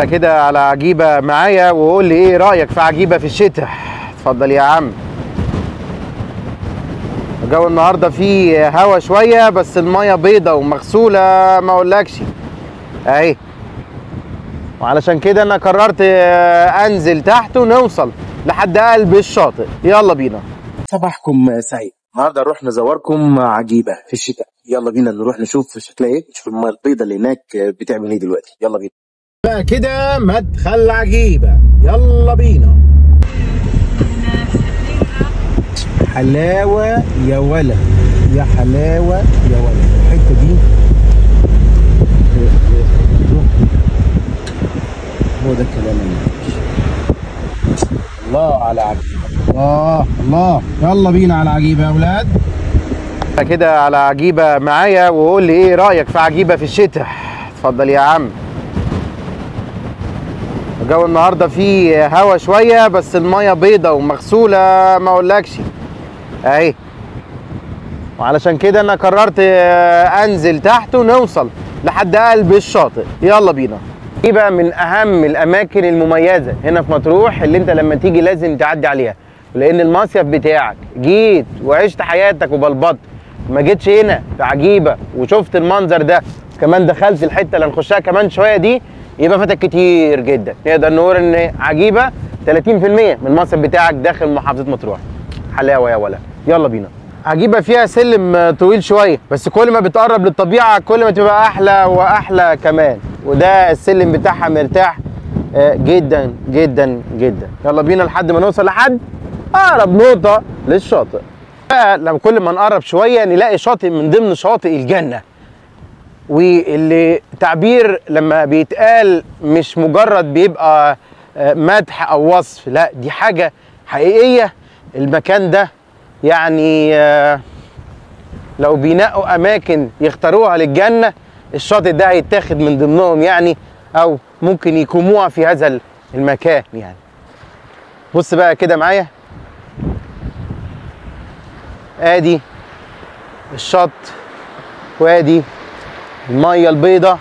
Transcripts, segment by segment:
كده على عجيبة معايا وقول لي ايه رأيك في عجيبة في الشتاء. اتفضل يا عم. الجو النهارده فيه هوا شوية بس المية بيضة ومغسولة ما اقولكش اهي، وعلشان كده انا قررت انزل تحت ونوصل لحد قلب الشاطئ. يلا بينا. صباحكم سعيد. النهارده نروح نزوركم عجيبة في الشتاء. يلا بينا نروح نشوف شكلها ايه، نشوف المية البيضة اللي هناك بتعمل ايه دلوقتي. يلا بينا بقى كده مدخل عجيبة. يلا بينا. حلاوة يا ولا، يا حلاوة يا ولا. الحتة دي هو ده الكلام الله على عجيبة. الله الله. يلا بينا على عجيبة يا ولاد. كده على عجيبة معايا وقول لي ايه رأيك في عجيبة في الشتاء. اتفضل يا عم. الجو النهارده فيه هوا شويه بس الميه بيضه ومغسوله ما اقولكش اهي، وعلشان كده انا قررت انزل تحت ونوصل لحد قلب الشاطئ. يلا بينا. دي بقى من اهم الاماكن المميزه هنا في مطروح اللي انت لما تيجي لازم تعدي عليها، لان المصيف بتاعك جيت وعشت حياتك وبلبطت، ما جيتش هنا في عجيبه وشفت المنظر ده كمان دخلت الحته اللي هنخشها كمان شويه دي، يبقى فاتك كتير جدا. نقدر نقول ان عجيبه 30% من المصيف بتاعك داخل محافظه مطروح. حلاوه يا ولا. يلا بينا. عجيبه فيها سلم طويل شويه بس كل ما بتقرب للطبيعه كل ما تبقى احلى واحلى كمان، وده السلم بتاعها مرتاح جدا جدا جدا. يلا بينا لحد ما نوصل لحد اقرب نقطه للشاطئ. لما كل ما نقرب شويه نلاقي شاطئ من ضمن شواطئ الجنه، واللي تعبير لما بيتقال مش مجرد بيبقى مدح او وصف، لا دي حاجة حقيقية. المكان ده يعني لو بينقوا اماكن يختاروها للجنة الشاطئ ده هيتاخد من ضمنهم يعني، او ممكن يكوموها في هذا المكان يعني. بص بقى كده معايا، ادي الشط وادي المية البيضة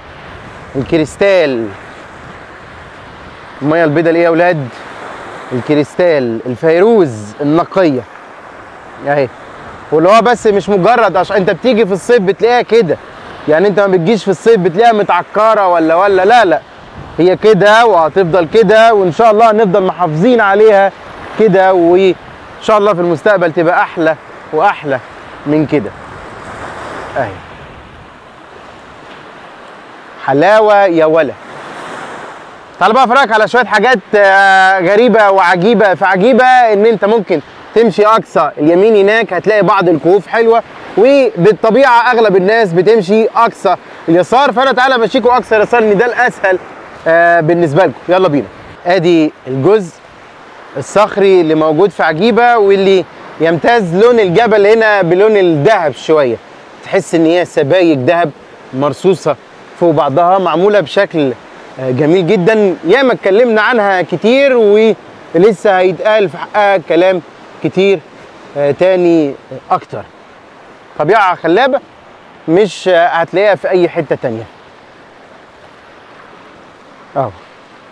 الكريستال. المية البيضة اللي ايه يا ولاد؟ الكريستال الفيروز النقية اهي. واللي هو بس مش مجرد عشان انت بتيجي في الصيف بتلاقيها كده، يعني انت ما بتجيش في الصيف بتلاقيها متعكرة ولا لا، هي كده وهتفضل كده، وان شاء الله هنفضل محافظين عليها كده، وان شاء الله في المستقبل تبقى احلى واحلى من كده اهي. حلاوة يا ولا. تعال بقى افرجك على شوية حاجات غريبة وعجيبة في عجيبة. ان انت ممكن تمشي اقصى اليمين هناك هتلاقي بعض الكهوف حلوة، وبالطبيعة اغلب الناس بتمشي اقصى اليسار، فانا تعالى امشيكوا اقصى اليسار ان ده الاسهل بالنسبة لكم. يلا بينا. ادي الجزء الصخري اللي موجود في عجيبة، واللي يمتاز لون الجبل هنا بلون الذهب شوية، تحس ان هي سبايك ذهب مرصوصة فوق بعضها، معمولة بشكل جميل جدا. ياما اتكلمنا عنها كتير ولسه هيتقال في حقها كلام كتير تاني اكتر. طبيعة خلابة مش هتلاقيها في اي حتة تانية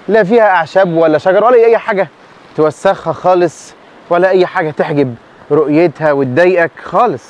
لا فيها اعشاب ولا شجر ولا اي حاجة توسخها خالص، ولا اي حاجة تحجب رؤيتها وتضايقك خالص.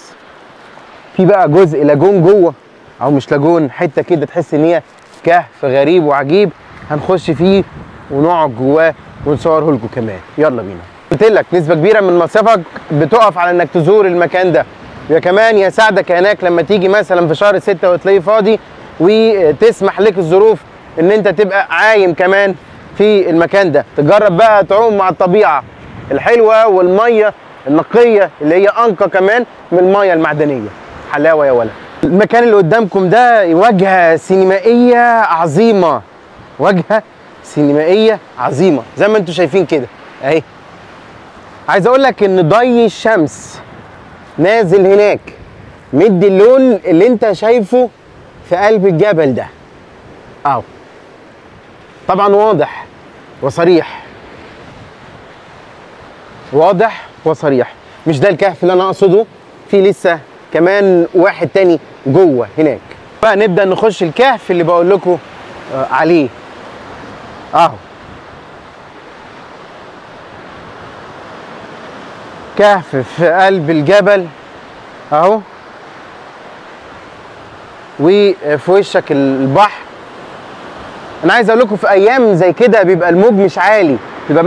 في بقى جزء لاجون جوه، او مش لاجون، حته كده تحس ان هي كهف غريب وعجيب، هنخش فيه ونقعد جواه ونصوره لكم كمان. يلا بينا. قلت لك نسبه كبيره من مصيفك بتقف على انك تزور المكان ده، يا كمان يساعدك هناك لما تيجي مثلا في شهر 6 وتلاقيه فاضي، وتسمح لك الظروف ان انت تبقى عايم كمان في المكان ده، تجرب بقى تعوم مع الطبيعه الحلوه والميه النقيه اللي هي انقى كمان من الميه المعدنيه. حلاوه يا ولد. المكان اللي قدامكم ده واجهه سينمائيه عظيمه، واجهه سينمائيه عظيمه زي ما انتم شايفين كده اهي. عايز اقول لك ان ضي الشمس نازل هناك مدي اللون اللي انت شايفه في قلب الجبل ده اهو. طبعا واضح وصريح، واضح وصريح. مش ده الكهف اللي انا اقصده، في لسه كمان واحد تاني جوه هناك. بقى نبدأ نخش الكهف اللي بقول لكم عليه اهو كهف في قلب الجبل اهو، وفي وشك البحر. انا عايز اقول لكم في ايام زي كده بيبقى الموج مش عالي، بيبقى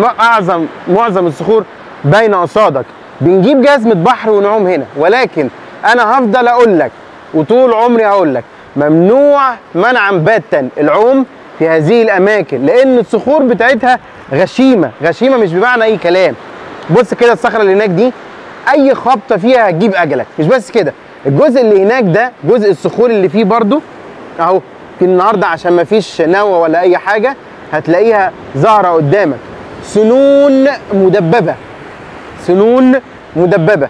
معظم الصخور باينه قصادك، بنجيب جزمه بحر ونعوم هنا. ولكن انا هفضل اقول لك وطول عمري اقول لك ممنوع منعا باتا العوم في هذه الاماكن، لان الصخور بتاعتها غشيمه مش بمعنى اي كلام. بص كده الصخره اللي هناك دي اي خبطه فيها هتجيب اجلك. مش بس كده، الجزء اللي هناك ده جزء الصخور اللي فيه برضو اهو، في النهارده عشان ما فيش نوى ولا اي حاجه هتلاقيها ظاهره قدامك، سنون مدببه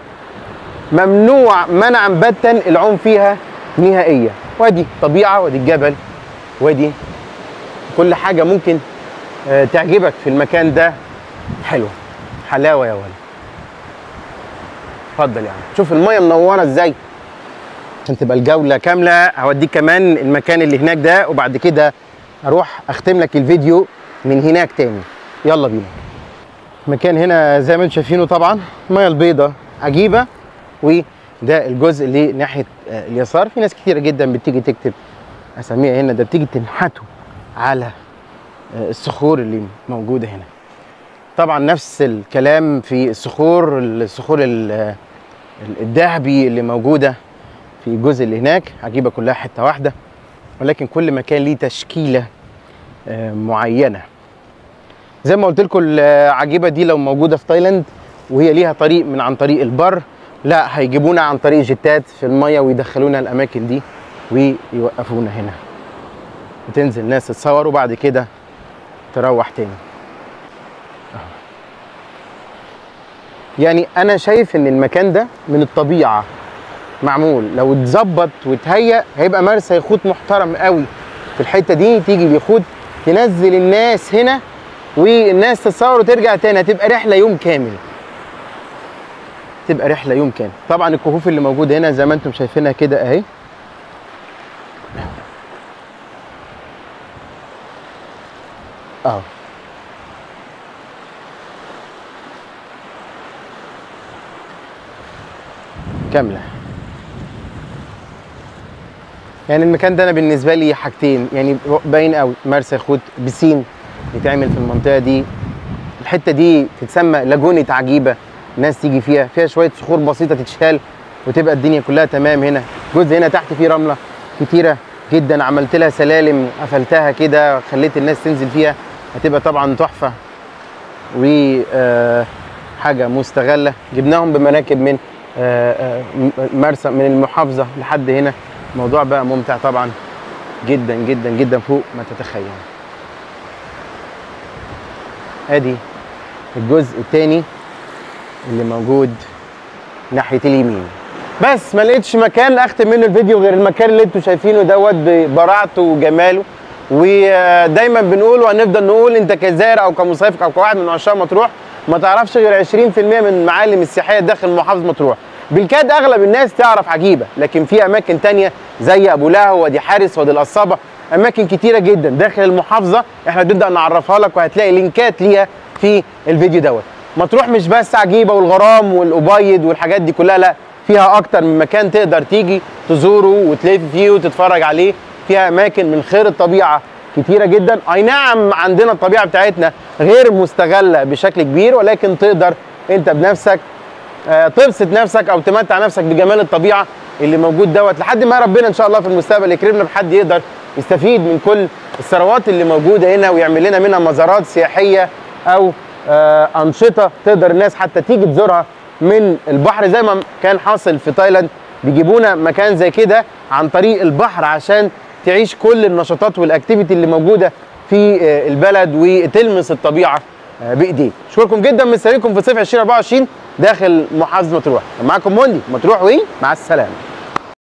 ممنوع منعا باتا العوم فيها نهائيا. وادي طبيعه، وادي الجبل، وادي كل حاجه ممكن تعجبك في المكان ده. حلو، حلاوه يا ولد. اتفضل يا عم، شوف الميه منوره ازاي عشان تبقى الجوله كامله. هوديك كمان المكان اللي هناك ده، وبعد كده اروح اختم لك الفيديو من هناك تاني. يلا بينا. المكان هنا زي ما انتم شايفينه طبعا الميه البيضاء عجيبه، وده الجزء اللي ناحيه اليسار. في ناس كتيره جدا بتيجي تكتب اساميها هنا، ده بتيجي تنحتوا على الصخور اللي موجوده هنا. طبعا نفس الكلام في الصخور الذهبي اللي موجوده في الجزء اللي هناك، عجيبه كلها حته واحده، ولكن كل مكان ليه تشكيله معينه. زي ما قلت لكم العجيبه دي لو موجوده في تايلاند وهي ليها طريق من عن طريق البر، لا هيجيبونا عن طريق جتات في الميه ويدخلونا الاماكن دي ويوقفونا هنا، وتنزل ناس تتصور وبعد كده تروح تاني. يعني انا شايف ان المكان ده من الطبيعه معمول، لو اتظبط واتهيأ هيبقى مرسى يخوت محترم قوي في الحته دي. تيجي بيخوت تنزل الناس هنا والناس تتصور وترجع تاني، هتبقى رحله يوم كامل، طبعا الكهوف اللي موجوده هنا زي ما انتم شايفينها كده اهي، اهو كامله. يعني المكان ده انا بالنسبه لي حاجتين، يعني باين قوي مرسى يخوت، بسين يتعمل في المنطقه دي. الحته دي تتسمى لاجونه عجيبه، الناس تيجي فيها شويه صخور بسيطه تتشال وتبقى الدنيا كلها تمام. هنا جزء هنا تحت فيه رمله كتيره جدا، عملت لها سلالم قفلتها كده خليت الناس تنزل فيها، هتبقى طبعا تحفه وحاجه مستغله. جبناهم بمراكب من مرسى من المحافظه لحد هنا، الموضوع بقى ممتع طبعا جدا جدا جدا فوق ما تتخيل. ادي الجزء الثاني اللي موجود ناحيه اليمين. بس ما لقيتش مكان اختم منه الفيديو غير المكان اللي انتم شايفينه دوت ببراعته وجماله. ودايما بنقول وهنفضل نقول انت كزائر او كمصيف او كواحد من عشاق مطروح ما تعرفش غير 20% من المعالم السياحيه داخل محافظه مطروح. بالكاد اغلب الناس تعرف عجيبه، لكن في اماكن تانية زي ابو لهو، وادي حارس، وادي القصابه، اماكن كتيره جدا داخل المحافظه احنا بنبدا نعرفها لك، وهتلاقي لينكات ليها في الفيديو دوت. مطروح مش بس عجيبه والغرام والابيض والحاجات دي كلها، لا فيها اكتر من مكان تقدر تيجي تزوره وتلف فيه وتتفرج عليه. فيها اماكن من خير الطبيعه كتيره جدا. اي نعم عندنا الطبيعه بتاعتنا غير مستغله بشكل كبير، ولكن تقدر انت بنفسك تبسط نفسك او تمتع نفسك بجمال الطبيعه اللي موجود دوت، لحد ما ربنا ان شاء الله في المستقبل يكرمنا بحد يقدر يستفيد من كل الثروات اللي موجوده هنا ويعمل لنا منها مزارات سياحيه او انشطه تقدر الناس حتى تيجي تزورها من البحر، زي ما كان حاصل في تايلاند. بيجيبونا مكان زي كده عن طريق البحر عشان تعيش كل النشاطات والاكتيفيتي اللي موجوده في البلد وتلمس الطبيعه بايديك. اشكركم جدا، مستنيكم في صيف 2024 داخل محافظه مطروح. معاكم موندي مطروح، مع السلامه.